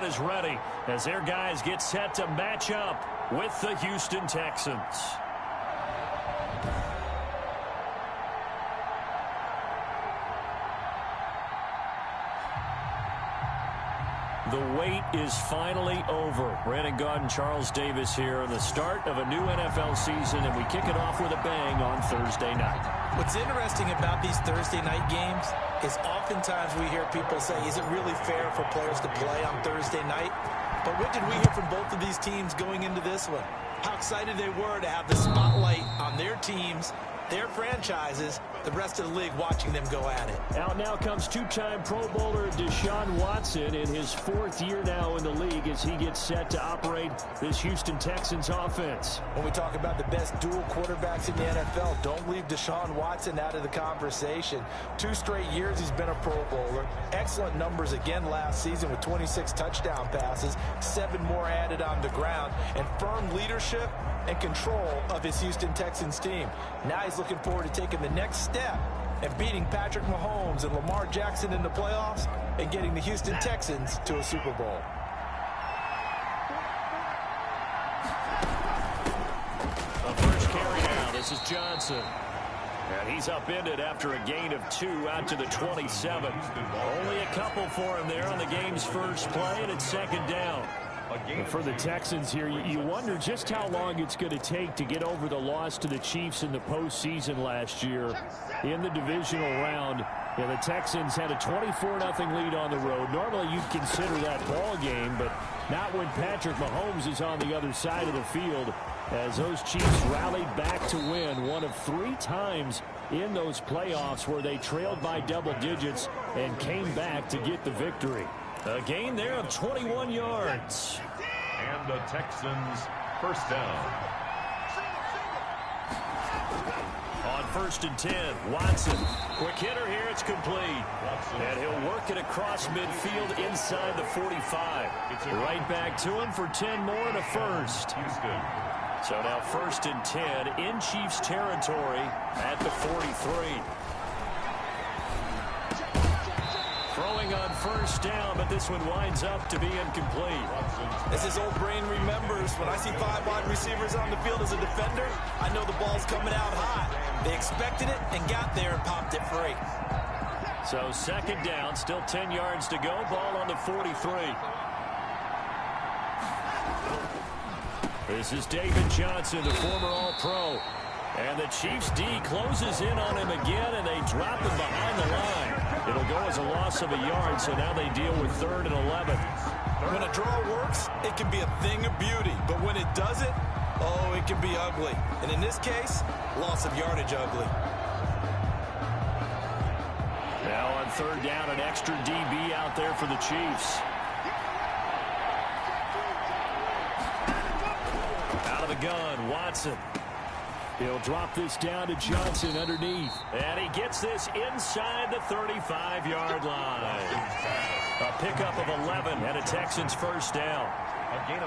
crowd is ready as their guys get set to match up with the Houston Texans. The wait is finally over. Brandon Gaudin, Charles Davis here on the start of a new NFL season, and we kick it off with a bang on Thursday night. What's interesting about these Thursday night games is oftentimes we hear people say, is it really fair for players to play on Thursday night? But what did we hear from both of these teams going into this one? How excited they were to have the spotlight on their teams, their franchises, the rest of the league watching them go at it. Out now comes two-time Pro Bowler Deshaun Watson in his fourth year now in the league as he gets set to operate this Houston Texans offense. When we talk about the best dual quarterbacks in the NFL, don't leave Deshaun Watson out of the conversation. 2 straight years he's been a Pro Bowler. Excellent numbers again last season with 26 touchdown passes, 7 more added on the ground, and firm leadership and control of his Houston Texans team. Now he's looking forward to taking the next step and beating Patrick Mahomes and Lamar Jackson in the playoffs and getting the Houston Texans to a Super Bowl. The first carry now. This is Johnson. And he's upended after a gain of 2 out to the 27. Only a couple for him there on the game's first play, and it's second down. For the Texans here, you wonder just how long it's going to take to get over the loss to the Chiefs in the postseason last year in the divisional round. Yeah, the Texans had a 24-0 lead on the road. Normally you'd consider that ball game, but not when Patrick Mahomes is on the other side of the field, as those Chiefs rallied back to win one of 3 times in those playoffs where they trailed by double digits and came back to get the victory. A gain there of 21 yards. And the Texans first down. On 1st and 10, Watson. Quick hitter here, it's complete. And he'll work it across midfield inside the 45. Right back to him for 10 more and a first. So now 1st and 10 in Chiefs territory at the 43. Throwing on 1st down, but this one winds up to be incomplete. As his old brain remembers, when I see 5 wide receivers on the field as a defender, I know the ball's coming out hot. They expected it and got there and popped it free. So 2nd down, still 10 yards to go. Ball on the 43. This is David Johnson, the former All-Pro. And the Chiefs D closes in on him again, and they drop him behind the line. It'll go as a loss of a yard, so now they deal with 3rd and 11. When a draw works, it can be a thing of beauty. But when it doesn't, oh, it can be ugly. And in this case, loss of yardage ugly. Now on 3rd down, an extra DB out there for the Chiefs. Out of the gun, Watson. He'll drop this down to Johnson underneath. And he gets this inside the 35-yard line. A pickup of 11 and a Texans first down.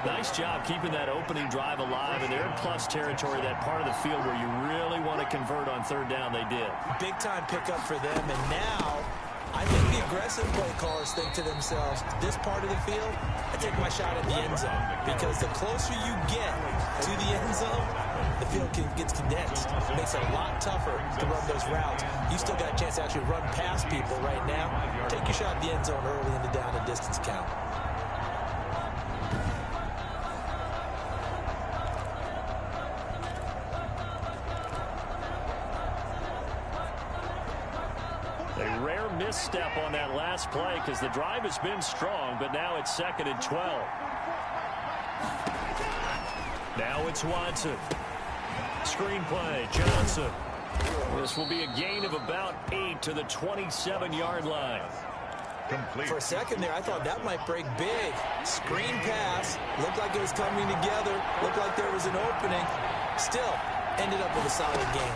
Nice job keeping that opening drive alive, and they're in plus territory, that part of the field where you really want to convert on 3rd down. They did. Big-time pickup for them, and now I think the aggressive play callers think to themselves, this part of the field, I take my shot at the end zone, because the closer you get to the end zone, the field gets condensed. It makes it a lot tougher to run those routes. You still got a chance to actually run past people right now. Take your shot at the end zone early in the down and distance count. A rare misstep on that last play because the drive has been strong, but now it's 2nd and 12. Now it's Watson. Screen play, Johnson. This will be a gain of about 8 to the 27-yard line. Complete. For a second there, I thought that might break big. Screen pass. Looked like it was coming together. Looked like there was an opening. Still, ended up with a solid game.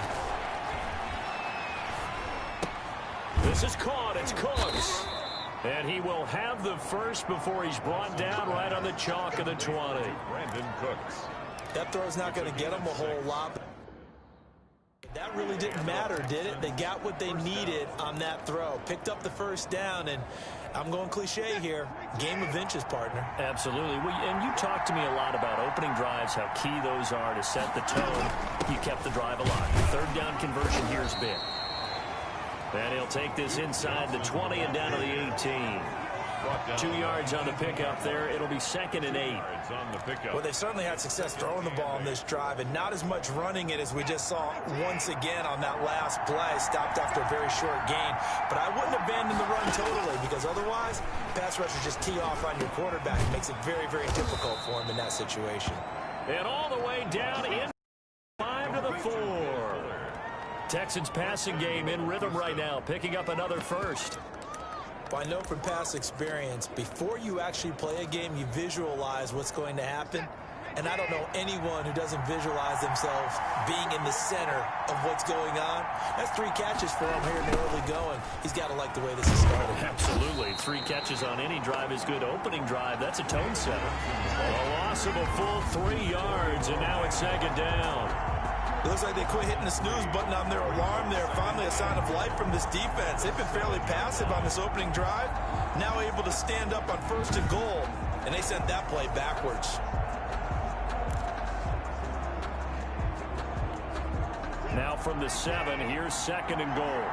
This is caught. It's Cooks. And he will have the first before he's brought down right on the chalk of the 20. Brandon Cooks. That throw's not going to get him a whole lot. That really didn't matter, did it? They got what they needed on that throw. Picked up the first down, and I'm going cliche here. Game of inches, partner. Absolutely. And you talked to me a lot about opening drives, how key those are to set the tone. You kept the drive alive. Third down conversion here is big. And he'll take this inside the 20 and down to the 18. 2 yards on the pickup there. It'll be 2nd and 8. Well, they've certainly had success throwing the ball on this drive, and not as much running it as we just saw once again on that last play. Stopped after a very short gain. But I wouldn't abandon the run totally, because otherwise, pass rushers just tee off on your quarterback. It makes it very, very difficult for him in that situation. And all the way down in 5 to the 4. Texans passing game in rhythm right now, picking up another first. I know from past experience, before you actually play a game, you visualize what's going to happen. And I don't know anyone who doesn't visualize themselves being in the center of what's going on. That's 3 catches for him here in the early going. He's got to like the way this is started. Absolutely. 3 catches on any drive is good. Opening drive, that's a tone setter. A loss of a full 3 yards, and now it's 2nd down. It looks like they quit hitting the snooze button on their alarm there. Finally a sign of life from this defense. They've been fairly passive on this opening drive. Now able to stand up on 1st and goal. And they sent that play backwards. Now from the 7, here's 2nd and goal.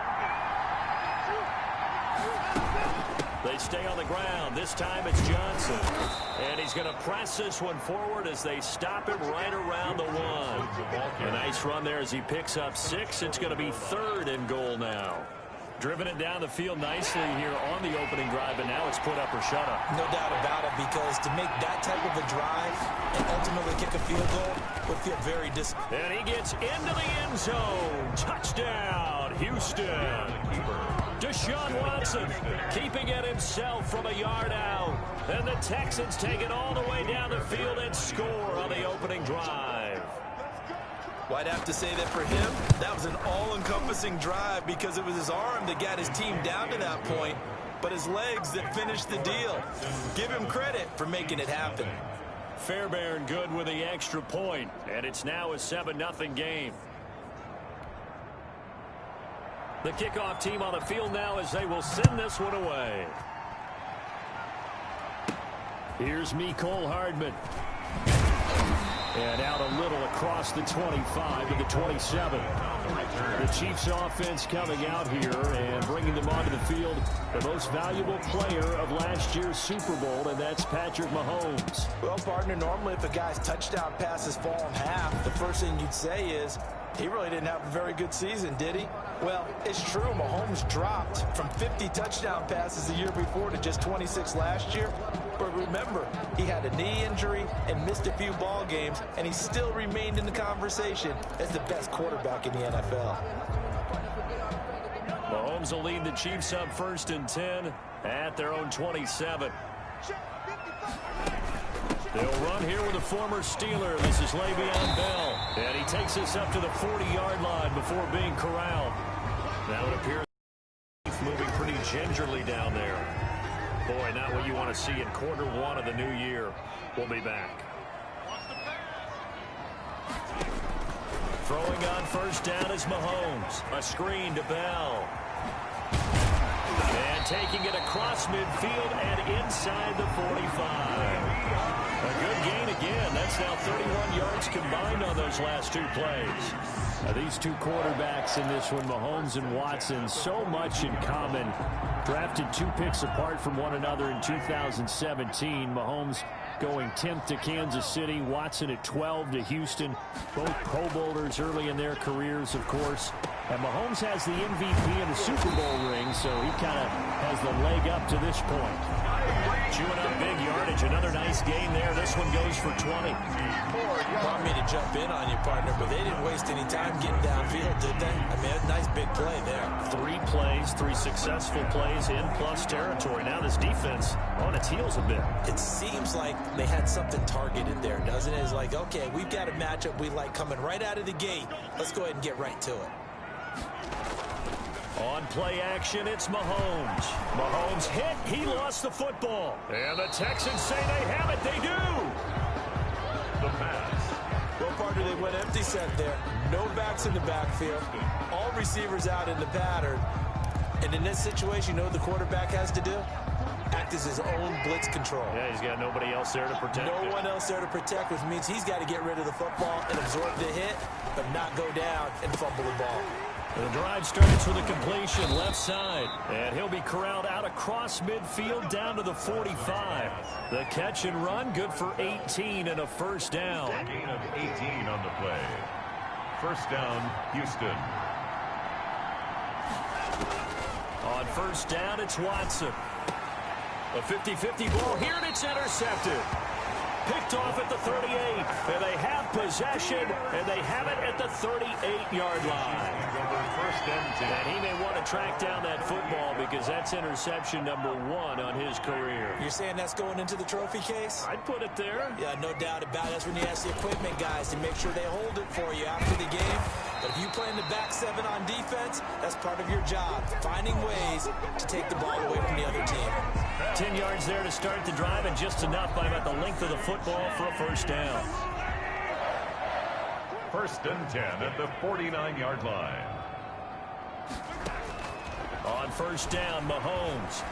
They stay on the ground. This time it's Johnson. And he's going to press this one forward as they stop him right around the 1. A nice run there as he picks up 6. It's going to be 3rd and goal now. Driven it down the field nicely here on the opening drive, and now it's put up or shut up. No doubt about it, because to make that type of a drive and ultimately kick a field goal would feel very disappointing. And he gets into the end zone. Touchdown, Houston. Deshaun Watson keeping it himself from a yard out. And the Texans take it all the way down the field and score on the opening drive. Well, I'd have to say that for him, that was an all-encompassing drive, because it was his arm that got his team down to that point, but his legs that finished the deal. Give him credit for making it happen. Fairbairn good with the extra point, and it's now a 7-0 game. The kickoff team on the field now as they will send this one away. Here's Mecole Hardman. And out a little across the 25 to the 27. The Chiefs offense coming out here and bringing them onto the field. The most valuable player of last year's Super Bowl, and that's Patrick Mahomes. Well, partner, normally if a guy's touchdown passes fall in half, the first thing you'd say is, he really didn't have a very good season, did he? Well, it's true. Mahomes dropped from 50 touchdown passes the year before to just 26 last year. But remember, he had a knee injury and missed a few ball games, and he still remained in the conversation as the best quarterback in the NFL. Mahomes will lead the Chiefs up 1st and 10 at their own 27. They'll run here with a former Steeler. This is Le'Veon Bell. And he takes this up to the 40-yard line before being corralled. Now it appears moving pretty gingerly down there. Boy, not what you want to see in Q1 of the new year. We'll be back. Throwing on 1st down is Mahomes. A screen to Bell. And taking it across midfield and inside the 45. A good gain again. That's now 31 yards combined on those last 2 plays. These 2 quarterbacks in this one, Mahomes and Watson, so much in common. Drafted 2 picks apart from one another in 2017. Mahomes going 10th to Kansas City. Watson at 12 to Houston. Both Pro Bowlers early in their careers, of course. And Mahomes has the MVP and a Super Bowl ring, so he kind of has the leg up to this point. Chewing up big yardage. Another nice gain there. This one goes for 20. Want me to jump in on you, partner, but they didn't waste any time getting downfield, did they? I mean, a nice big play there. 3 plays, 3 successful plays in plus territory. Now this defense on its heels a bit. It seems like they had something targeted there, doesn't it? It's like, okay, we've got a matchup we like coming right out of the gate. Let's go ahead and get right to it. On play action, it's Mahomes. Mahomes hit. He lost the football. And the Texans say they have it. They do. The pass. Well, partner, they went empty set there. No backs in the backfield. All receivers out in the pattern. And in this situation, you know what the quarterback has to do? Act as his own blitz control. Yeah, he's got nobody else there to protect No him. one else there to protect, which means he's got to get rid of the football and absorb the hit, but not go down and fumble the ball. The drive starts with a completion left side, and he'll be corralled out across midfield down to the 45. The catch and run, good for 18 and a first down. Gain of 18 on the play. First down, Houston. On first down, it's Watson. A 50-50 ball here, and it's intercepted. Picked off at the 38, and they have possession, and they have it at the 38-yard line. First and 10. And he may want to track down that football because that's interception number 1 on his career. You're saying that's going into the trophy case? I'd put it there. Yeah, no doubt about it. That's when you ask the equipment guys to make sure they hold it for you after the game. But if you play in the back 7 on defense, that's part of your job, finding ways to take the ball away from the other team. 10 yards there to start the drive, and just enough by about the length of the football for a first down. First and 10 at the 49-yard line. On first down, Mahomes.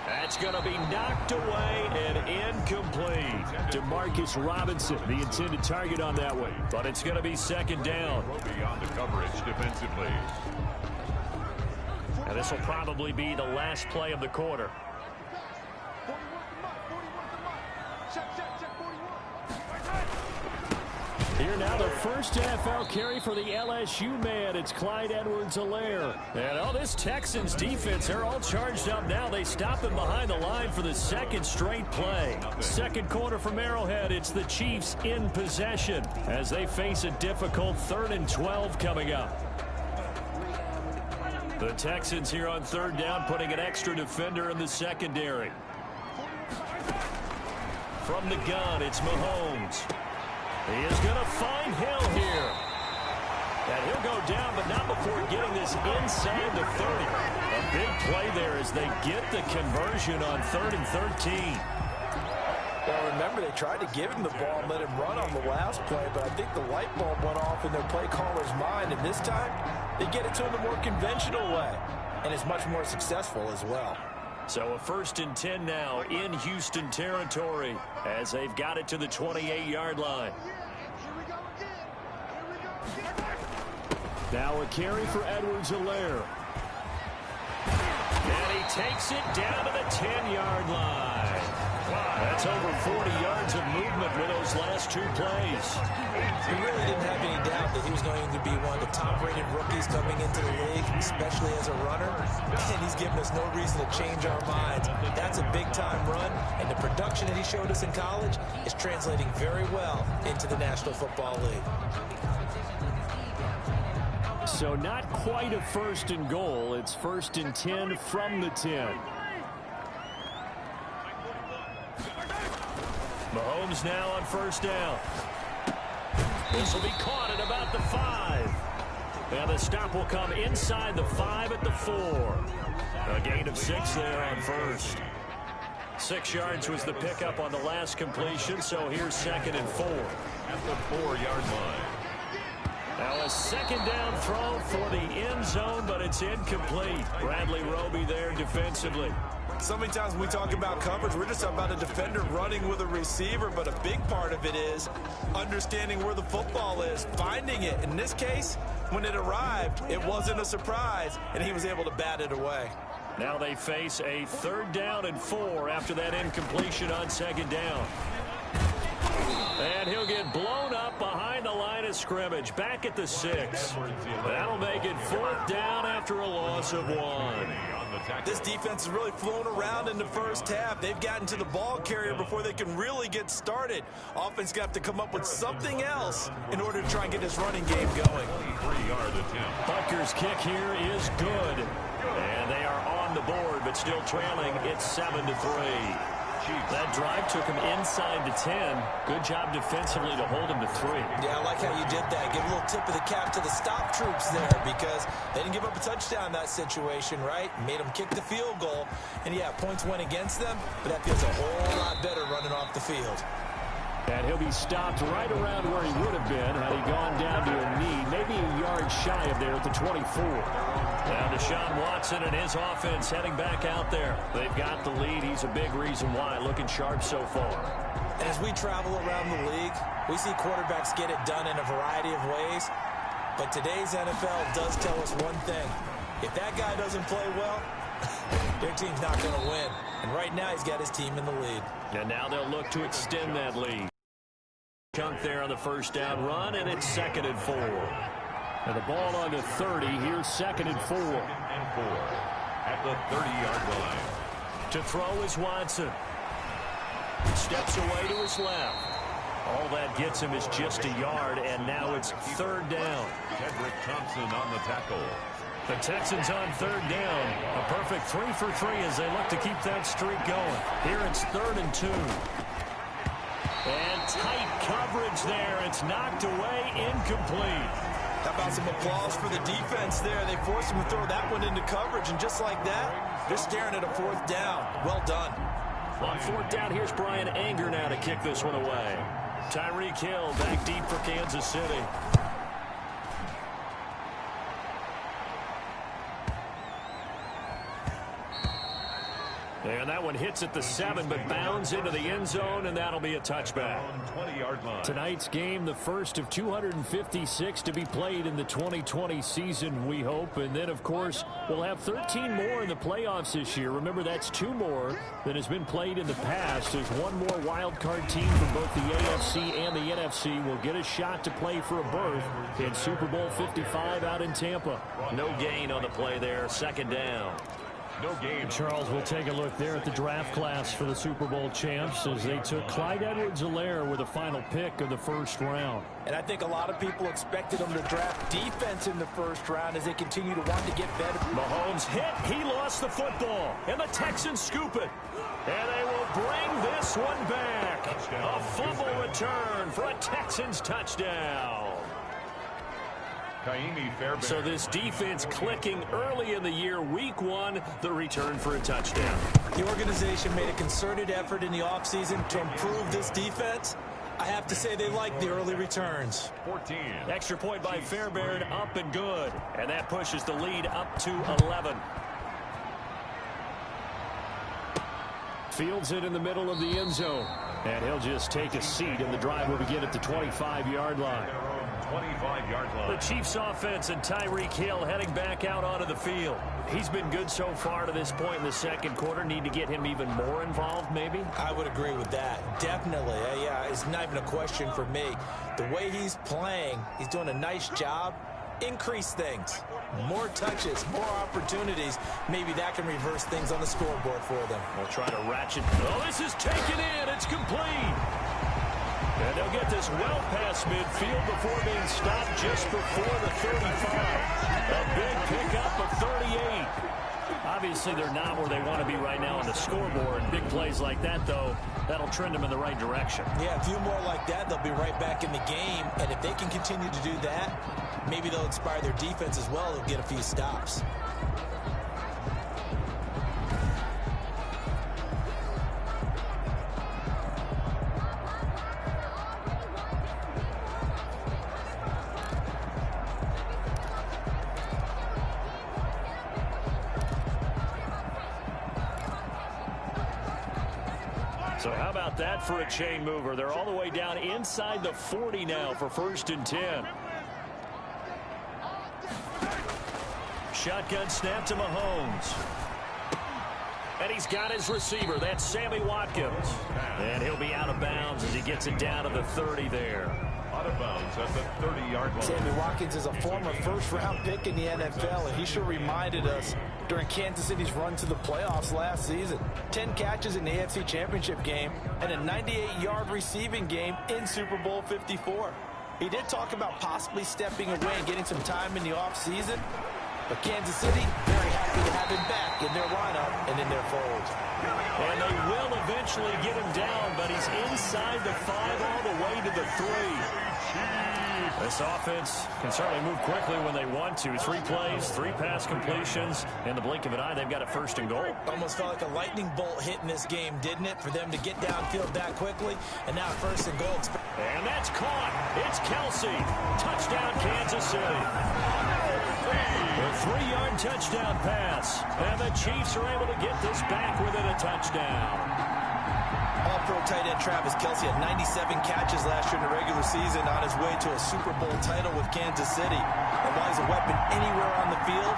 That's going to be knocked away and incomplete. Demarcus Robinson, the intended target on that one. But it's going to be second down. Beyond the coverage defensively. And this will probably be the last play of the quarter. Here now, the first NFL carry for the LSU man. It's Clyde Edwards-Helaire. And this Texans defense, they're all charged up now. They stop him behind the line for the second straight play. Second quarter from Arrowhead. It's the Chiefs in possession as they face a difficult 3rd and 12 coming up. The Texans here on third down, putting an extra defender in the secondary. From the gun, it's Mahomes. He is going to find Hill here. And he'll go down, but not before getting this inside the 30. A big play there as they get the conversion on 3rd and 13. Well, remember, they tried to give him the ball and let him run on the last play, but I think the light bulb went off in their play caller's mind, and this time they get it to him the more conventional way, and it's much more successful as well. So a 1st and 10 now in Houston territory as they've got it to the 28-yard line. Now a carry for Edwards-Helaire. And he takes it down to the 10-yard line. That's over 40 yards of movement with those last 2 plays. We really didn't have any doubt that he was going to be one of the top-rated rookies coming into the league, especially as a runner. And he's given us no reason to change our minds. That's a big-time run, and the production that he showed us in college is translating very well into the National Football League. So not quite a 1st and goal. It's 1st and 10 from the 10. Mahomes now on first down. This will be caught at about the 5. And the stop will come inside the 5 at the 4. A gain of 6 there on first. 6 yards was the pickup on the last completion, so here's 2nd and 4. At the 4-yard line. Now a second down throw for the end zone, but it's incomplete. Bradley Roby there defensively. So many times when we talk about coverage, we're just talking about a defender running with a receiver, but a big part of it is understanding where the football is, finding it. In this case, when it arrived, it wasn't a surprise, and he was able to bat it away. Now they face a 3rd down and 4 after that incompletion on 2nd down. And he'll get blown up behind the line of scrimmage, back at the 6. That'll make it 4th down after a loss of 1. This defense has really flown around in the first half. They've gotten to the ball carrier before they can really get started. Offense going to have to come up with something else in order to try and get this running game going. 3-yard attempt. Butker's kick here is good. And they are on the board, but still trailing. It's 7-3. That drive took him inside the 10. Good job defensively to hold him to 3. Yeah, I like how you did that. Give a little tip of the cap to the stop troops there because they didn't give up a touchdown in that situation, right? Made them kick the field goal. And, yeah, points went against them, but that feels a whole lot better running off the field. And he'll be stopped right around where he would have been had he gone down to a knee, maybe a yard shy of there at the 24. Now Deshaun Watson and his offense heading back out there. They've got the lead. He's a big reason why, looking sharp so far. And as we travel around the league, we see quarterbacks get it done in a variety of ways. But today's NFL does tell us one thing. If that guy doesn't play well, their team's not going to win. And right now he's got his team in the lead. And now they'll look to extend that lead. Chunk there on the first down run, and it's 2nd and 4. And the ball on the 30. Here's 2nd and 4. At the 30-yard line. To throw is Watson. Steps away to his left. All that gets him is just a yard, and now it's 3rd down. Cedric Thompson on the tackle. The Texans on 3rd down. A perfect 3 for 3 as they look to keep that streak going. Here it's 3rd and 2. And tight coverage there. It's knocked away, incomplete. How about some applause for the defense there? They forced him to throw that one into coverage, and just like that, they're staring at a 4th down. Well done. On 4th down, here's Brian Anger now to kick this one away. Tyreek Hill back deep for Kansas City. And that one hits at the 7, but bounds into the end zone, and that'll be a touchback. 20-yard line. Tonight's game, the first of 256 to be played in the 2020 season, we hope. And then, of course, we'll have 13 more in the playoffs this year. Remember, that's 2 more than has been played in the past. There's one more wild card team from both the AFC and the NFC will get a shot to play for a berth in Super Bowl 55 out in Tampa. No gain on the play there, 2nd down. No game. Charles, will take a look there at the draft class for the Super Bowl champs as they took Clyde Edwards-Helaire with a final pick of the 1st round. And I think a lot of people expected them to draft defense in the 1st round as they continue to want to get better. Mahomes hit. He lost the football. And the Texans scoop it. And they will bring this one back. A fumble return for a Texans touchdown. So this defense clicking early in the year, week 1, the return for a touchdown. The organization made a concerted effort in the offseason to improve this defense. I have to say they like the early returns. 14. Extra point by Fairbairn, up and good. And that pushes the lead up to 11. Fields it in the middle of the end zone. And he'll just take a seat, and the drive will begin at the 25-yard line. 25-yard line. The Chiefs offense and Tyreek Hill heading back out onto the field. He's been good so far to this point in the 2nd quarter. Need to get him even more involved, maybe? I would agree with that. Definitely. Yeah, it's not even a question for me. The way he's playing, he's doing a nice job. Increase things. More touches, more opportunities. Maybe that can reverse things on the scoreboard for them. They'll try to ratchet. Oh, this is taken in. It's complete. And they'll get this well past midfield before being stopped just before the 35. A big pickup of 38. Obviously, they're not where they want to be right now on the scoreboard. Big plays like that, though, that'll trend them in the right direction. Yeah, a few more like that, they'll be right back in the game. And if they can continue to do that, maybe they'll inspire their defense as well. They'll get a few stops. So how about that for a chain mover? They're all the way down inside the 40 now for 1st and 10. Shotgun snap to Mahomes. And he's got his receiver. That's Sammy Watkins. And he'll be out of bounds as he gets it down to the 30 there. Out of bounds at the 30-yard line. Sammy Watkins is a former 1st-round pick in the NFL, and he sure reminded us during Kansas City's run to the playoffs last season. 10 catches in the AFC Championship game and a 98-yard receiving game in Super Bowl 54. He did talk about possibly stepping away and getting some time in the offseason, But Kansas City, very happy to have him back in their lineup and in their fold. And they will eventually get him down, but he's inside the 5 all the way to the 3. This offense can certainly move quickly when they want to. 3 plays, 3 pass completions. In the blink of an eye, they've got a 1st and goal. Almost felt like a lightning bolt hit in this game, didn't it? For them to get downfield that quickly. And now 1st and goal. And that's caught. It's Kelsey. Touchdown, Kansas City. A 3-yard touchdown pass. And the Chiefs are able to get this back within a touchdown. All-pro tight end Travis Kelsey had 97 catches last year in the regular season on his way to a Super Bowl title with Kansas City. And while he's a weapon anywhere on the field,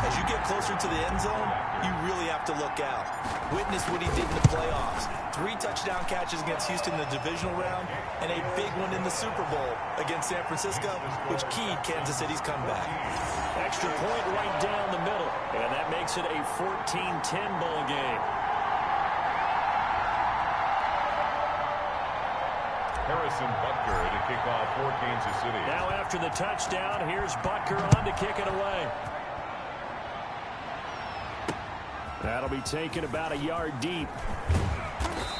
as you get closer to the end zone, you really have to look out. Witness what he did in the playoffs. 3 touchdown catches against Houston in the divisional round, and a big one in the Super Bowl against San Francisco, which keyed Kansas City's comeback. Extra point right down the middle, and that makes it a 14-10 ball game. Harrison Butker to kick off for Kansas City. Now after the touchdown, here's Butker on to kick it away. That'll be taken about a yard deep.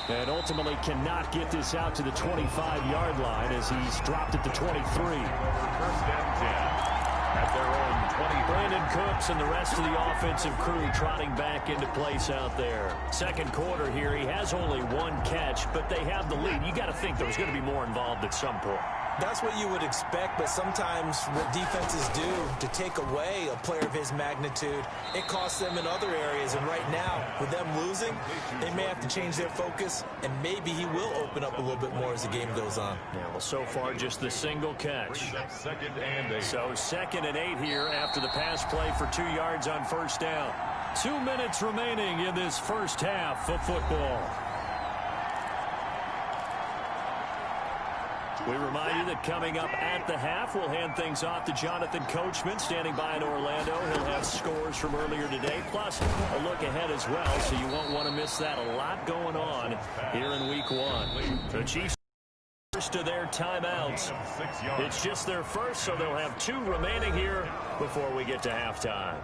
And ultimately cannot get this out to the 25-yard line as he's dropped at the 23. 1st and 10. At their own 20. Brandon Cooks and the rest of the offensive crew trotting back into place out there. 2nd quarter here, he has only 1 catch, but they have the lead. You got to think there's going to be more involved at some point. That's what you would expect, but sometimes what defenses do to take away a player of his magnitude, it costs them in other areas. And right now, with them losing, they may have to change their focus, and maybe he will open up a little bit more as the game goes on. Yeah, well, so far, just the single catch. 2nd and 8. So 2nd and 8 here after the pass play for 2 yards on 1st down. 2 minutes remaining in this first half of football. We remind you that coming up at the half, we'll hand things off to Jonathan Coachman standing by in Orlando. He'll have scores from earlier today, plus a look ahead as well, so you won't want to miss that. A lot going on here in Week 1. The Chiefs first to their timeouts. It's just their first, so they'll have 2 remaining here before we get to halftime.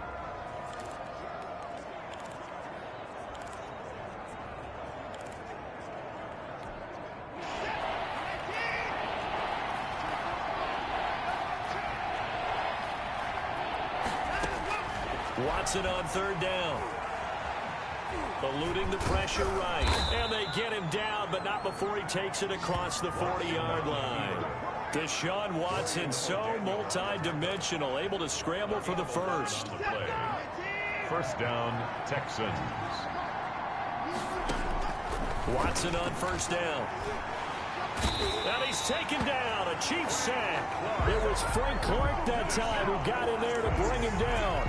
Watson on 3rd down. Eluding the pressure right. And they get him down, but not before he takes it across the 40-yard line. Deshaun Watson, so multi-dimensional, able to scramble for the first. 1st down, Texans. Watson on 1st down. And he's taken down. A Chiefs sack. It was Frank Clark that time who got in there to bring him down.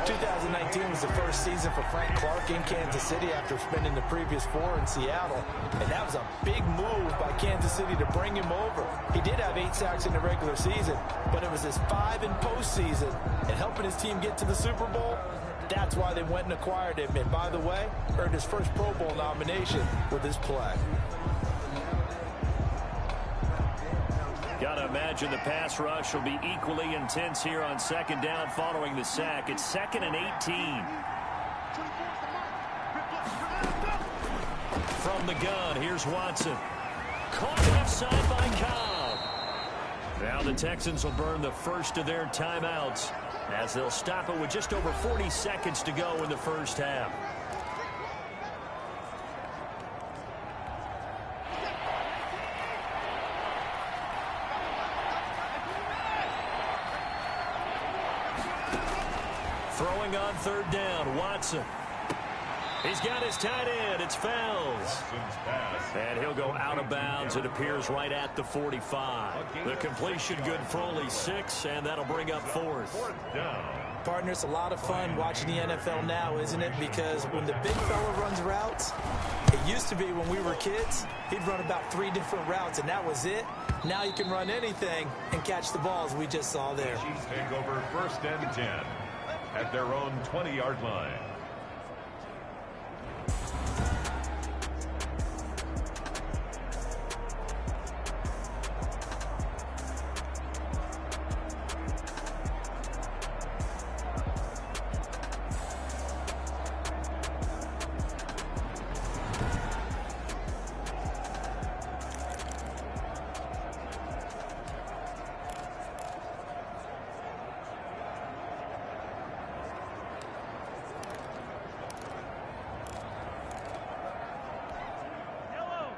2019 was the first season for Frank Clark in Kansas City after spending the previous 4 in Seattle. And that was a big move by Kansas City to bring him over. He did have 8 sacks in the regular season, but it was his 5 in postseason. And helping his team get to the Super Bowl, that's why they went and acquired him. And by the way, earned his first Pro Bowl nomination with this play. Got to imagine the pass rush will be equally intense here on 2nd down following the sack. It's 2nd and 18. From the gun, here's Watson. Caught left side by Cobb. Now the Texans will burn the first of their timeouts as they'll stop it with just over 40 seconds to go in the first half. Throwing on 3rd down, Watson. He's got his tight end. It's Fells. And he'll go out of bounds. It appears right at the 45. The completion good for only 6, and that'll bring up 4th. Partner, it's a lot of fun watching the NFL now, isn't it? Because when the big fella runs routes, it used to be when we were kids, he'd run about 3 different routes, and that was it. Now you can run anything and catch the balls we just saw there. Chiefs take over 1st and 10 at their own 20-yard line.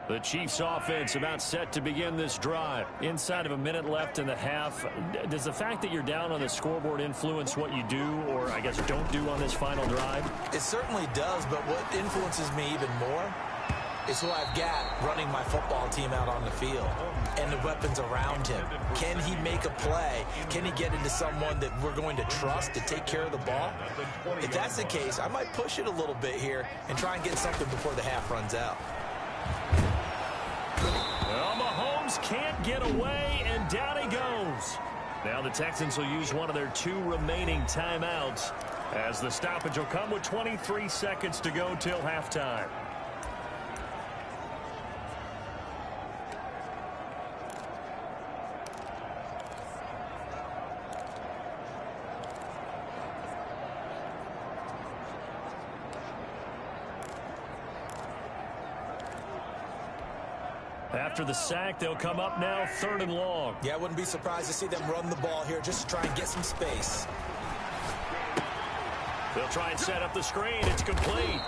The Chiefs offense about set to begin this drive. Inside of a minute left in the half. Does the fact that you're down on the scoreboard influence what you do, or I guess don't do on this final drive? It certainly does, but what influences me even more is who I've got running my football team out on the field and the weapons around him. Can he make a play? Can he get into someone that we're going to trust to take care of the ball? If that's the case, I might push it a little bit here and try and get something before the half runs out. Well, Mahomes can't get away, and down he goes. Now the Texans will use one of their 2 remaining timeouts as the stoppage will come with 23 seconds to go till halftime. After the sack, they'll come up now 3rd and long. Yeah, I wouldn't be surprised to see them run the ball here just to try and get some space. They'll try and set up the screen. It's complete.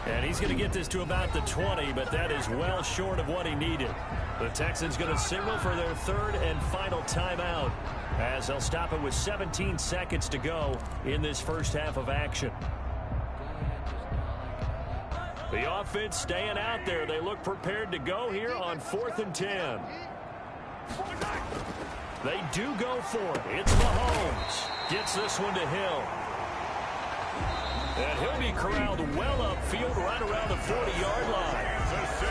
And he's going to get this to about the 20, but that is well short of what he needed. The Texans going to signal for their 3rd and final timeout as they'll stop it with 17 seconds to go in this first half of action. The offense staying out there. They look prepared to go here on 4th and 10. They do go for it. It's Mahomes. Gets this one to Hill. And he'll be corralled well upfield right around the 40-yard line.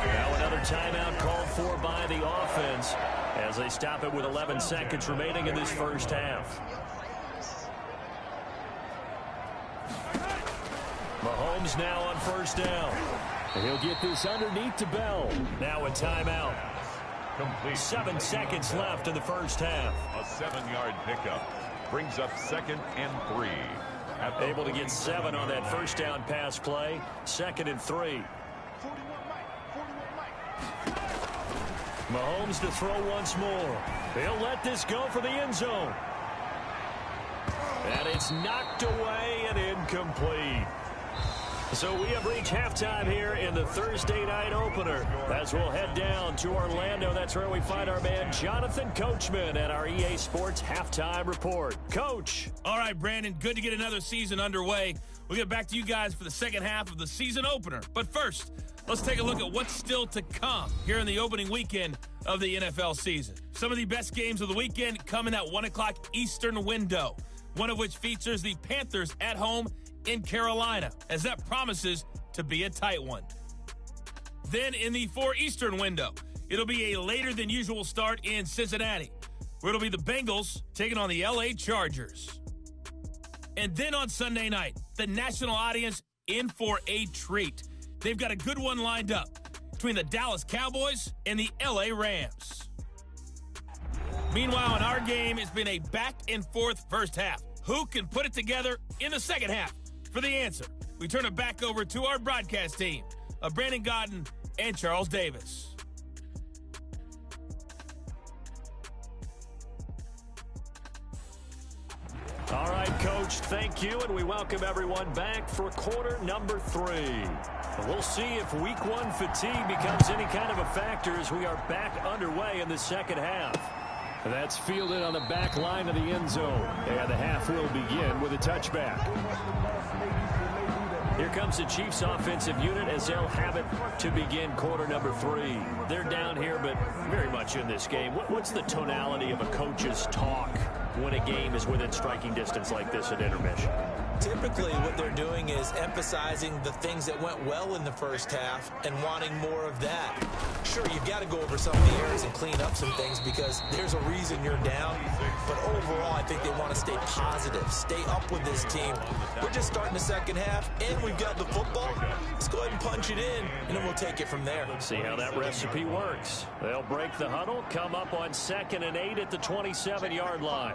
Now another timeout called for by the offense as they stop it with 11 seconds remaining in this first half. Mahomes now on 1st down. And he'll get this underneath to Bell. Now a timeout. Complete. 7 seconds left in the first half. A 7-yard pickup brings up 2nd and 3. Able to get 7 on that first down pass play. 2nd and 3. Mahomes to throw once more. He'll let this go for the end zone. And it's knocked away and incomplete. So we have reached halftime here in the Thursday night opener as we'll head down to Orlando. That's where we find our man Jonathan Coachman at our EA Sports Halftime Report. Coach. All right, Brandon, good to get another season underway. We'll get back to you guys for the second half of the season opener. But first, let's take a look at what's still to come here in the opening weekend of the NFL season. Some of the best games of the weekend come in that 1 o'clock Eastern window, one of which features the Panthers at home in Carolina, as that promises to be a tight one. Then in the 4 Eastern window, it'll be a later than usual start in Cincinnati, where it'll be the Bengals taking on the LA Chargers. And then on Sunday night, the national audience in for a treat. They've got a good one lined up between the Dallas Cowboys and the LA Rams. Meanwhile, in our game, it's been a back and forth first half. Who can put it together in the second half? For the answer, we turn it back over to our broadcast team of Brandon Godden and Charles Davis. All right, Coach, thank you, and we welcome everyone back for quarter number 3. We'll see if week 1 fatigue becomes any kind of a factor as we are back underway in the second half. That's fielded on the back line of the end zone. And the half will begin with a touchback. Here comes the Chiefs offensive unit as they'll have it to begin quarter number 3. They're down here, but very much in this game. What's the tonality of a coach's talk when a game is within striking distance like this at intermission? Typically, what they're doing is emphasizing the things that went well in the first half and wanting more of that. Sure, you've got to go over some of the errors and clean up some things because there's a reason you're down. But overall, I think they want to stay positive, stay up with this team. We're just starting the second half, and we've got the football. Let's go ahead and punch it in, and then we'll take it from there. See how that recipe works. They'll break the huddle, come up on 2nd and 8 at the 27-yard line.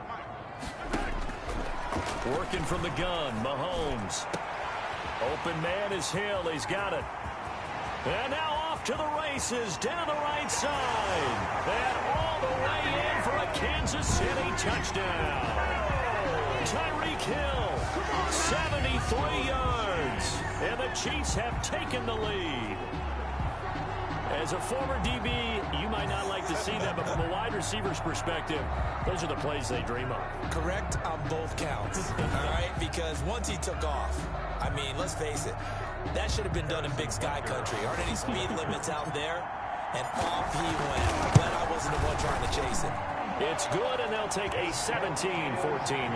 Working from the gun, Mahomes. Open man is Hill. He's got it. And now off to the races, down the right side. And all the way in for a Kansas City touchdown. Tyreek Hill, 73 yards. And the Chiefs have taken the lead. As a former DB, you might not like to see that, but from a wide receiver's perspective, those are the plays they dream of. Correct on both counts, all right? Because once he took off, I mean, let's face it, that should have been done in Big Sky Country. Aren't any speed limits out there? And off he went. Glad I wasn't the one trying to chase him. It's good, and they'll take a 17-14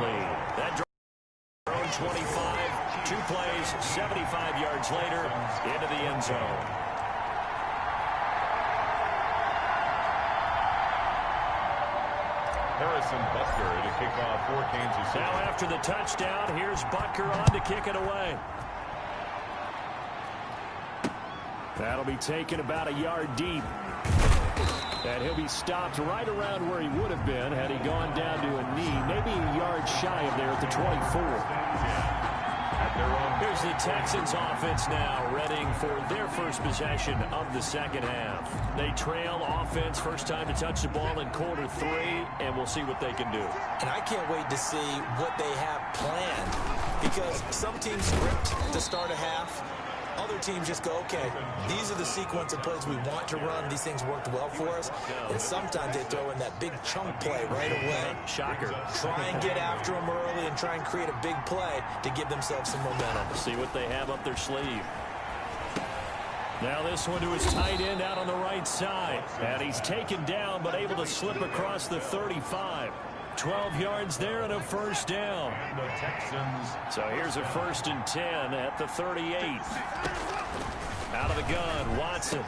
lead. That drone 25, 2 plays, 75 yards later, into the end zone. Harrison Butker to kick off for Kansas City. Now after the touchdown, here's Butker on to kick it away. That'll be taken about a yard deep. And he'll be stopped right around where he would have been had he gone down to a knee, maybe a yard shy of there at the 24. Here's the Texans offense now, readying for their first possession of the second half. They trail offense, first time to touch the ball in quarter 3, and we'll see what they can do. And I can't wait to see what they have planned, because some teams script to start a half. Other teams just go, okay, these are the sequence of plays we want to run. These things worked well for us. And sometimes they throw in that big chunk play right away. Shocker. Try and get after them early and try and create a big play to give themselves some momentum. See what they have up their sleeve. Now this one to his tight end out on the right side. And he's taken down but able to slip across the 35. 12 yards there and a first down. The Texans. So here's a 1st and 10 at the 38. Out of the gun, Watson.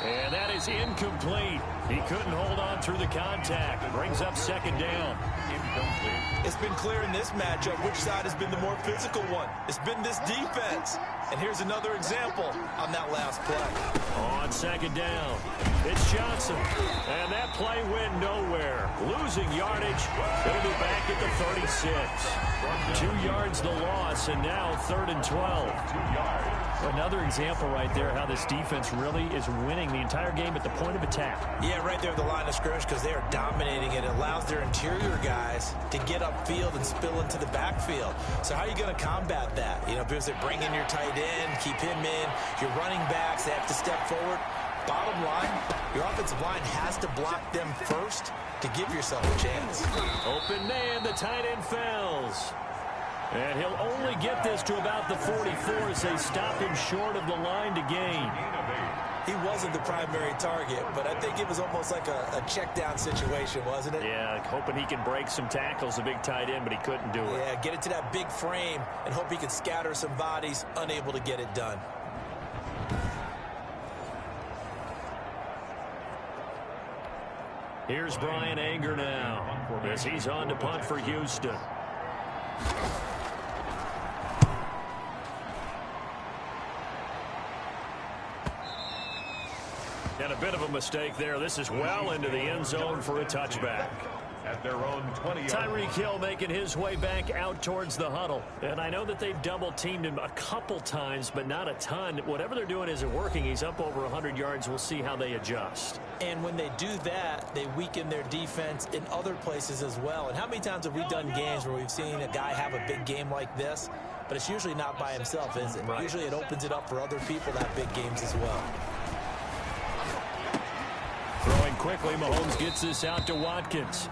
And that is incomplete. He couldn't hold on through the contact. Brings up 2nd down. Incomplete. It's been clear in this matchup which side has been the more physical one. It's been this defense. And here's another example on that last play. On 2nd down, it's Johnson. And that play went nowhere. Losing yardage. It'll be back at the 36. 2 yards the loss, and now 3rd and 12. 2 yards. Another example right there how this defense really is winning the entire game at the point of attack. Yeah, right there at the line of scrimmage, because they are dominating it. It allows their interior guys to get upfield and spill into the backfield. So how are you going to combat that? You know, because they bring in your tight end, keep him in. Your running backs, they have to step forward. Bottom line, your offensive line has to block them first to give yourself a chance. Open man, the tight end fails. And he'll only get this to about the 44 as they stop him short of the line to gain. He wasn't the primary target, but I think it was almost like a check down situation, wasn't it? Yeah, hoping he can break some tackles, a big tight end, but he couldn't do it. Yeah, get it to that big frame and hope he can scatter some bodies, unable to get it done. Here's Brian Anger now as he's on to punt for Houston. And a bit of a mistake there. This is well into the end zone for a touchback. At their own 20. Tyreek Hill making his way back out towards the huddle. And I know that they've double-teamed him a couple times, but not a ton. Whatever they're doing isn't working. He's up over 100 yards. We'll see how they adjust. And when they do that, they weaken their defense in other places as well. And how many times have we done games where we've seen a guy have a big game like this? But it's usually not by himself, is it? Right. Usually it opens it up for other people to have big games as well. Throwing quickly, Mahomes gets this out to Watkins.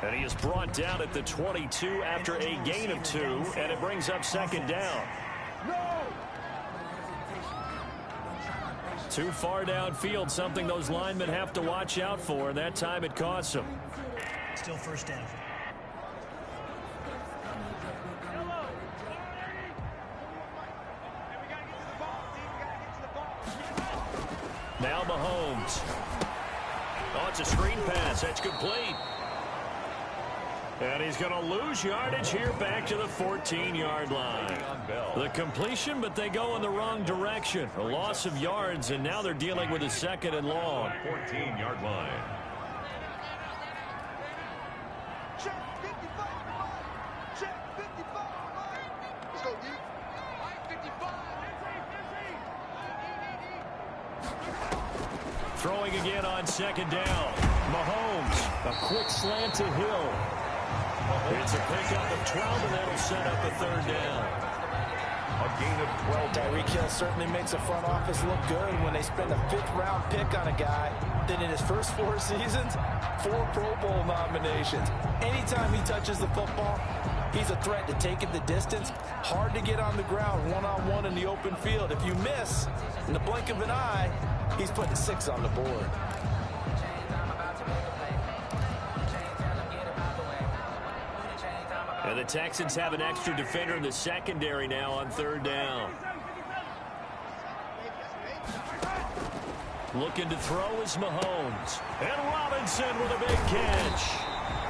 And he is brought down at the 22 after a gain of 2, and it brings up 2nd down. Too far downfield, something those linemen have to watch out for, and that time it costs them. Still 1st down. Now Mahomes. Oh, it's a screen pass. That's complete. And he's going to lose yardage here back to the 14-yard line. The completion, but they go in the wrong direction. A loss of yards, and now they're dealing with a 2nd and long. 14-yard line. Throwing again on 2nd down. Mahomes, a quick slant to Hill. It's a pickup of 12, and that'll set up a 3rd down. A gain of 12. Tyreek Hill certainly makes the front office look good when they spend a 5th-round pick on a guy. Then in his first 4 seasons, 4 Pro Bowl nominations. Anytime he touches the football, he's a threat to take it the distance. Hard to get on the ground one-on-one in the open field. If you miss, in the blink of an eye, he's putting 6 on the board. And the Texans have an extra defender in the secondary now on 3rd down. Looking to throw is Mahomes. And Robinson with a big catch.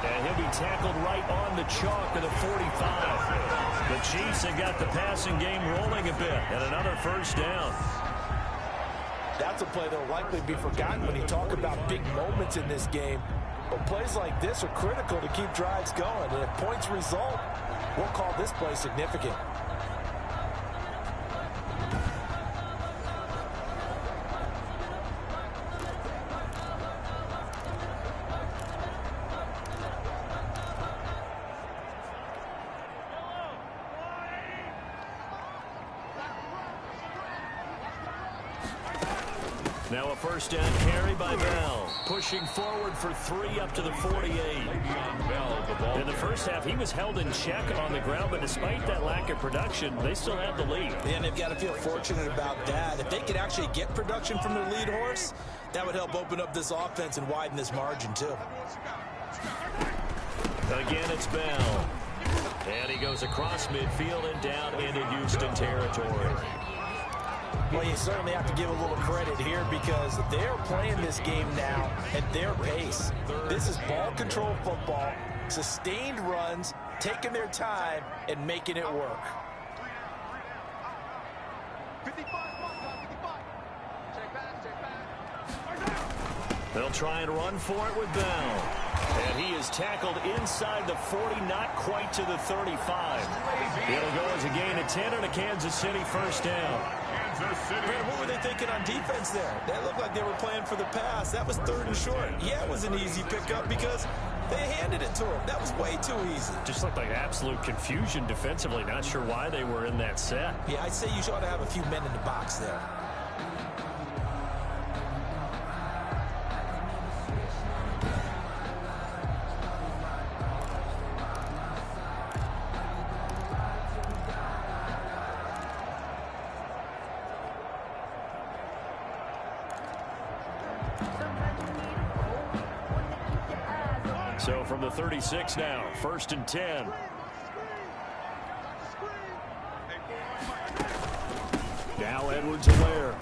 And he'll be tackled right on the chalk of the 45. The Chiefs have got the passing game rolling a bit. And another 1st down. That's a play that will likely be forgotten when you talk about big moments in this game. But plays like this are critical to keep drives going. And if points result, we'll call this play significant. Now a 1st down carry by Bell. Pushing forward for 3 up to the 48. In the first half, he was held in check on the ground, but despite that lack of production, they still have the lead. And they've got to feel fortunate about that. If they could actually get production from their lead horse, that would help open up this offense and widen this margin, too. Again, it's Bell. And he goes across midfield and down into Houston territory. Well, you certainly have to give a little credit here because they're playing this game now at their pace. This is ball control football, sustained runs, taking their time, and making it work. They'll try and run for it with Bell. And he is tackled inside the 40, not quite to the 35. It'll go as a gain of 10 and a Kansas City 1st down. Man, what were they thinking on defense there? That looked like they were playing for the pass. That was 3rd and short. Yeah, it was an easy pickup because they handed it to him. That was way too easy. Just looked like absolute confusion defensively. Not sure why they were in that set. Yeah, I'd say you ought to have a few men in the box there. So from the 36 now, 1st and 10. Now Edwards-Helaire.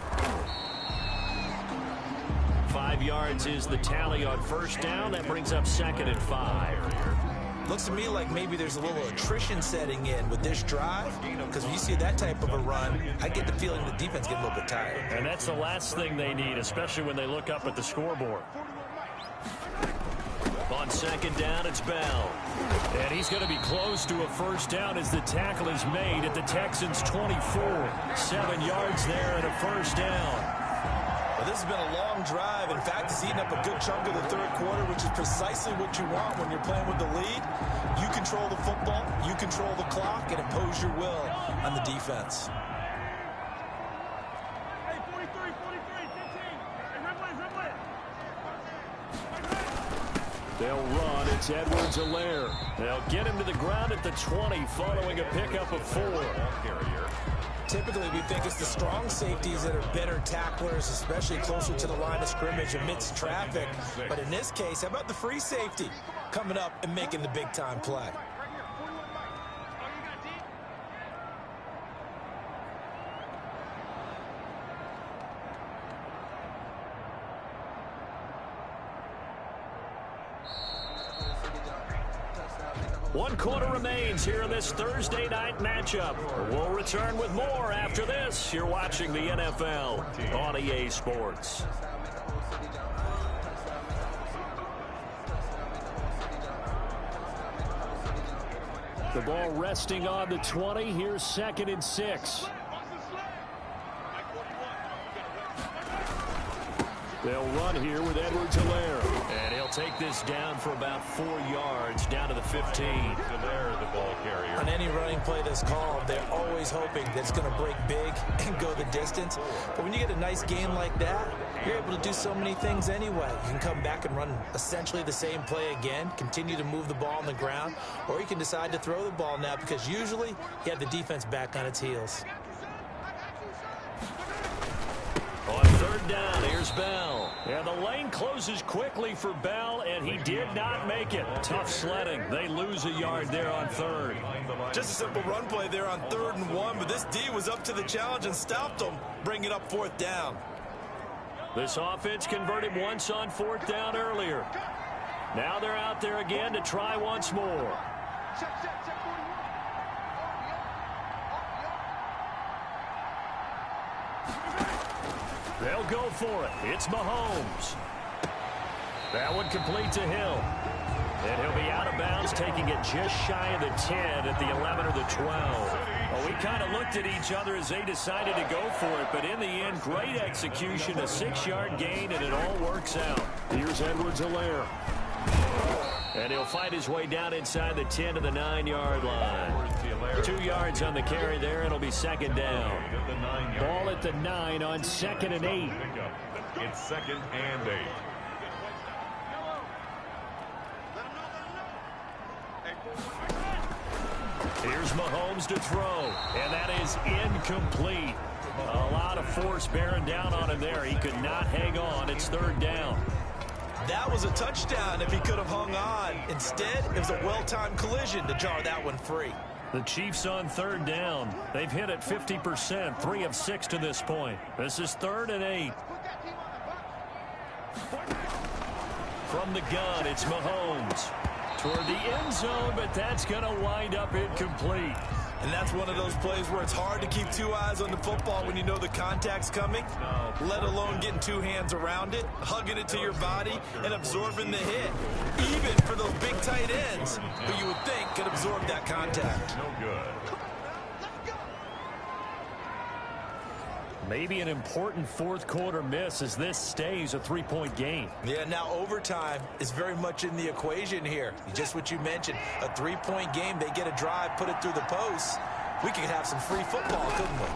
5 yards is the tally on 1st down. That brings up 2nd and 5. Looks to me like maybe there's a little attrition setting in with this drive because when you see that type of a run, I get the feeling the defense get a little bit tired. And that's the last thing they need, especially when they look up at the scoreboard. On 2nd down, it's Bell. And he's going to be close to a 1st down as the tackle is made at the Texans' 24. 7 yards there and a 1st down. Well, this has been a long drive. In fact, it's eaten up a good chunk of the 3rd quarter, which is precisely what you want when you're playing with the lead. You control the football, you control the clock, and impose your will on the defense. They'll run. It's Edwards-Helaire. They'll get him to the ground at the 20 following a pickup of 4. Typically, we think it's the strong safeties that are better tacklers, especially closer to the line of scrimmage amidst traffic. But in this case, how about the free safety coming up and making the big-time play? One quarter remains here in this Thursday night matchup. We'll return with more after this. You're watching the NFL on EA Sports. The ball resting on the 20. Here's 2nd and 6. They'll run here with Edwards-Helaire. And he'll take this down for about 4 yards, down to the 15. Helaire, the ball carrier. On any running play that's called, they're always hoping that it's going to break big and go the distance. But when you get a nice game like that, you're able to do so many things anyway. You can come back and run essentially the same play again, continue to move the ball on the ground, or you can decide to throw the ball now because usually you have the defense back on its heels. On third down, here's Bell. And the lane closes quickly for Bell, and he did not make it. Tough sledding. They lose a yard there on third. Just a simple run play there on 3rd and 1, but this D was up to the challenge and stopped them, bringing up 4th down. This offense converted once on 4th down earlier. Now they're out there again to try once more. They'll go for it. It's Mahomes. That one complete to Hill. And he'll be out of bounds, taking it just shy of the 10 at the 11 or the 12. Well, we kind of looked at each other as they decided to go for it, but in the end, great execution, a 6-yard gain, and it all works out. Here's Edwards-Helaire. And he'll fight his way down inside the 10 to the 9-yard line. 2 yards on the carry there, and it'll be 2nd down. Ball at the 9 on 2nd and 8. It's 2nd and 8. Here's Mahomes to throw, and that is incomplete. A lot of force bearing down on him there. He could not hang on. It's 3rd down. That was a touchdown if he could have hung on. Instead, it was a well-timed collision to jar that one free. The Chiefs on 3rd down. They've hit it 50%, 3 of 6 to this point. This is 3rd and 8. From the gun, it's Mahomes. Toward the end zone, but that's going to wind up incomplete. And that's one of those plays where it's hard to keep 2 eyes on the football when you know the contact's coming, let alone getting 2 hands around it, hugging it to your body, and absorbing the hit. Even for those big tight ends, who you would think could absorb that contact. No good. Maybe an important 4th quarter miss as this stays a 3-point game. Yeah, now overtime is very much in the equation here. Just what you mentioned, a 3-point game. They get a drive, put it through the post. We could have some free football, couldn't we?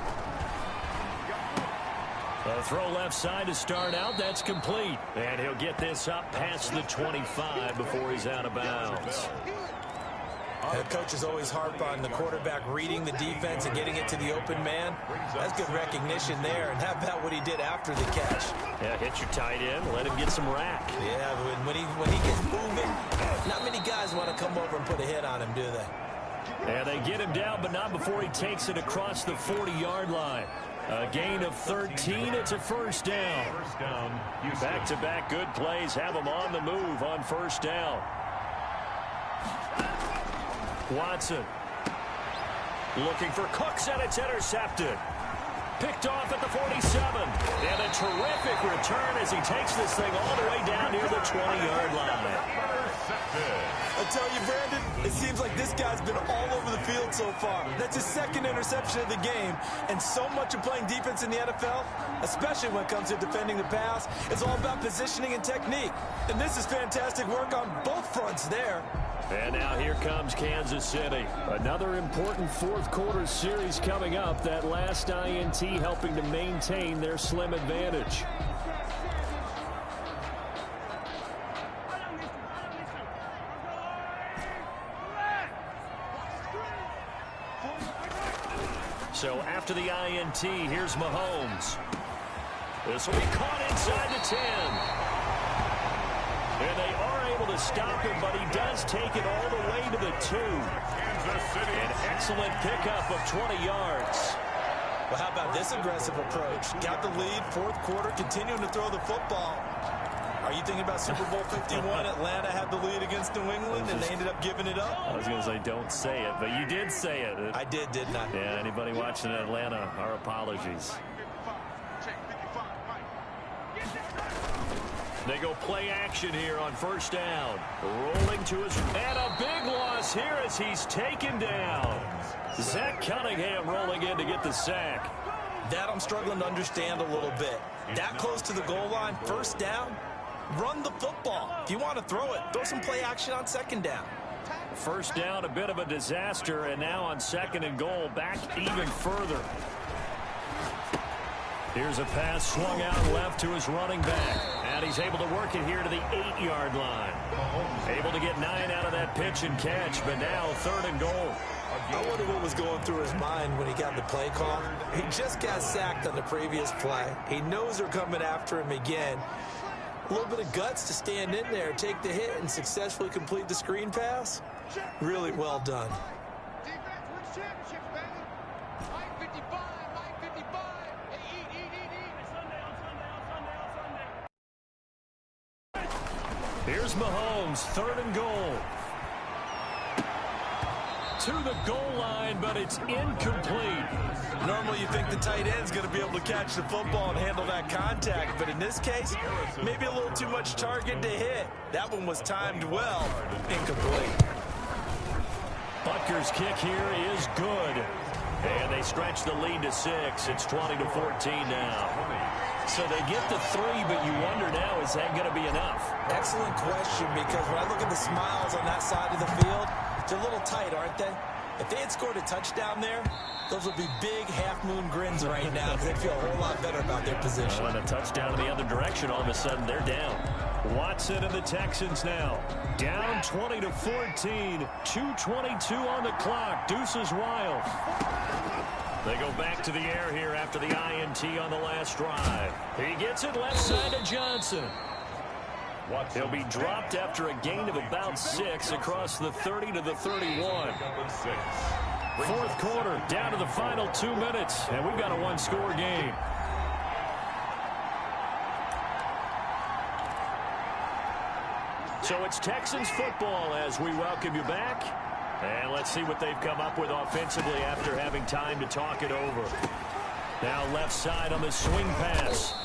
A throw left side to start out. That's complete. And he'll get this up past the 25 before he's out of bounds. Head coaches always harp on the quarterback reading the defense and getting it to the open man. That's good recognition there. And how about what he did after the catch? Yeah, hit your tight end, let him get some rack. Yeah, when he gets moving, not many guys want to come over and put a hit on him, do they? Yeah, they get him down, but not before he takes it across the 40-yard line. A gain of 13. It's a 1st down. Back-to-back good plays have him on the move on 1st down. Watson looking for Cooks, and it's intercepted. Picked off at the 47. And a terrific return as he takes this thing all the way down near the 20-yard line. I tell you, Brandon, it seems like this guy's been all over the field so far. That's his 2nd interception of the game. And so much of playing defense in the NFL, especially when it comes to defending the pass, it's all about positioning and technique. And this is fantastic work on both fronts there. And now here comes Kansas City. Another important 4th quarter series coming up. That last INT helping to maintain their slim advantage. So after the INT, here's Mahomes. This will be caught inside the 10. And they are able to stop him, but he does take it all the way to the 2. An excellent pickup of 20 yards. Well, how about this aggressive approach? Got the lead, 4th quarter, continuing to throw the football. Are you thinking about Super Bowl 51? Atlanta had the lead against New England, and they ended up giving it up? I was going to say, don't say it, but you did say it. I did, didn't I? Yeah, anybody watching Atlanta, our apologies. They go play action here on 1st down. Rolling to his... And a big loss here as he's taken down. Zach Cunningham rolling in to get the sack. That I'm struggling to understand a little bit. That close to the goal line, first down, run the football. If you want to throw it, throw some play action on second down. First down, a bit of a disaster, and now on second and goal, back even further. Here's a pass swung out left to his running back. And he's able to work it here to the 8-yard line. Able to get 9 out of that pitch and catch, but now third and goal. I wonder what was going through his mind when he got the play call. He just got sacked on the previous play. He knows they're coming after him again. A little bit of guts to stand in there, take the hit, and successfully complete the screen pass. Really well done. Here's Mahomes, third and goal. To the goal line, but it's incomplete. Normally you think the tight end's going to be able to catch the football and handle that contact, but in this case, maybe a little too much target to hit. That one was timed well. Incomplete. Butker's kick here is good. And they stretch the lead to 6. It's 20-14 now. So they get to 3, but you wonder now, is that going to be enough? Excellent question, because when I look at the smiles on that side of the field, they're a little tight, aren't they? If they had scored a touchdown there, those would be big half-moon grins right now because they'd feel a whole lot better about their position. And a touchdown in the other direction, all of a sudden they're down. Watson and the Texans now. Down 20-14. 2:22 on the clock. Deuces wild. They go back to the air here after the INT on the last drive. He gets it left side to Johnson. He'll be dropped after a gain of about 6 across the 30 to the 31. Fourth quarter, down to the final 2 minutes, and we've got a one-score game. So it's Texans football as we welcome you back. And let's see what they've come up with offensively after having time to talk it over. Now left side on the swing pass.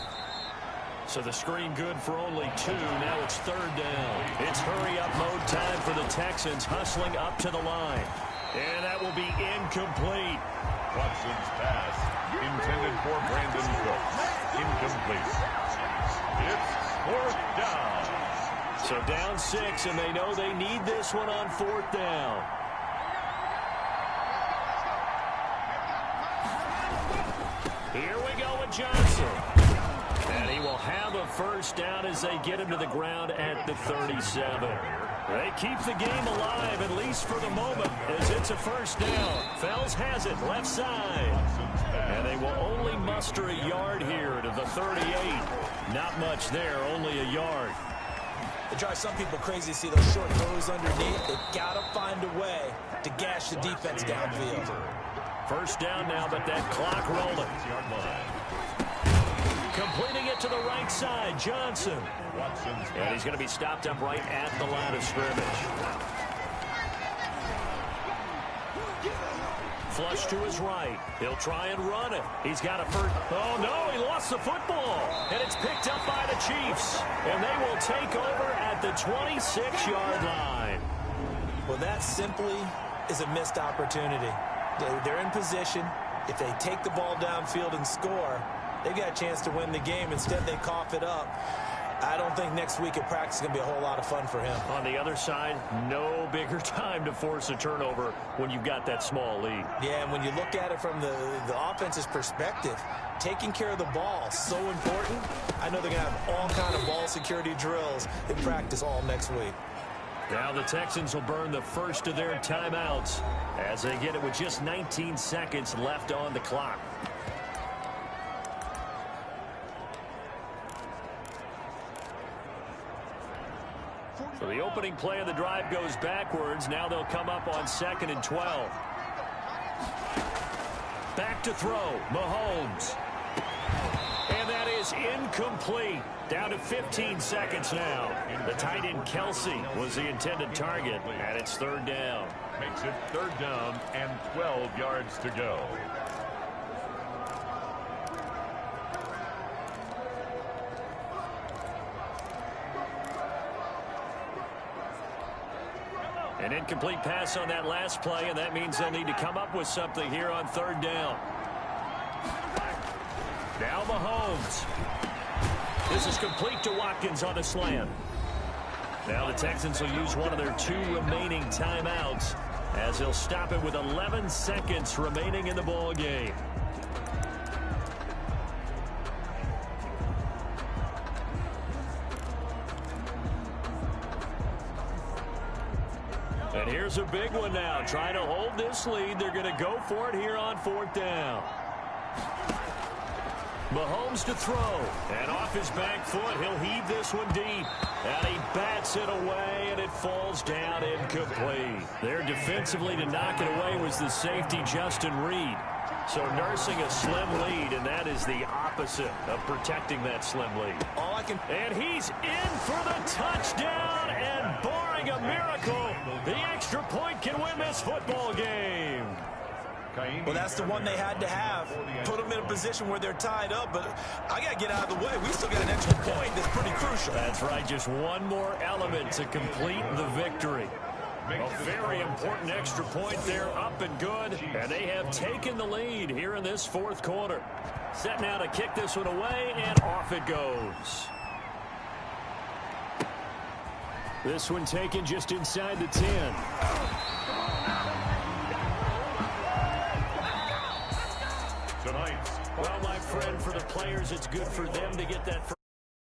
So the screen good for only 2. Now it's third down. It's hurry-up mode time for the Texans, hustling up to the line. And that will be incomplete. Watson's pass intended for Brandon Cooks. Incomplete. It's fourth down. So down 6, and they know they need this one on fourth down. Here we go with Johnson. And he will have a first down as they get him to the ground at the 37. They keep the game alive, at least for the moment, as it's a first down. Fells has it, left side. And they will only muster a yard here to the 38. Not much there, only a yard. It drives some people crazy to see those short throws underneath. They got to find a way to gash the defense downfield. First down now, but that clock rolling. Completing it to the right side, Johnson. And he's going to be stopped up right at the line of scrimmage. Flush to his right. He'll try and run it. He's got a first. Oh, no, he lost the football. And it's picked up by the Chiefs. And they will take over at the 26-yard line. Well, that simply is a missed opportunity. They're in position. If they take the ball downfield and score, they've got a chance to win the game. Instead, they cough it up. I don't think next week at practice is going to be a whole lot of fun for him. On the other side, no bigger time to force a turnover when you've got that small lead. Yeah, and when you look at it from the offense's perspective, taking care of the ball is so important. I know they're going to have all kind of ball security drills in practice all next week. Now the Texans will burn the first of their timeouts as they get it with just 19 seconds left on the clock. So the opening play of the drive goes backwards. Now they'll come up on 2nd and 12. Back to throw, Mahomes. And that is incomplete. Down to 15 seconds now. The tight end Kelsey was the intended target, and it's third down. Makes it third down and 12 yards to go. An incomplete pass on that last play, and that means they'll need to come up with something here on third down. Mahomes. This is complete to Watkins on a slant. Now the Texans will use one of their 2 remaining timeouts as he'll stop it with 11 seconds remaining in the ball game. And here's a big one now. Trying to hold this lead. They're going to go for it here on 4th down. Mahomes to throw. And off his back foot, he'll heave this one deep. And he bats it away, and it falls down incomplete. There defensively to knock it away was the safety, Justin Reed. So nursing a slim lead, and that is the opposite of protecting that slim lead. And he's in for the touchdown, and barring a miracle, the extra point can win this football game. Well, that's the one they had to have. Put them in a position where they're tied up, but I got to get out of the way. We still got an extra point that's pretty crucial. That's right, just one more element to complete the victory. A very important extra point there, up and good, and they have taken the lead here in this 4th quarter. Set now to kick this one away, and off it goes. This one taken just inside the 10. Well, my friend, for the players, it's good for them to get that first.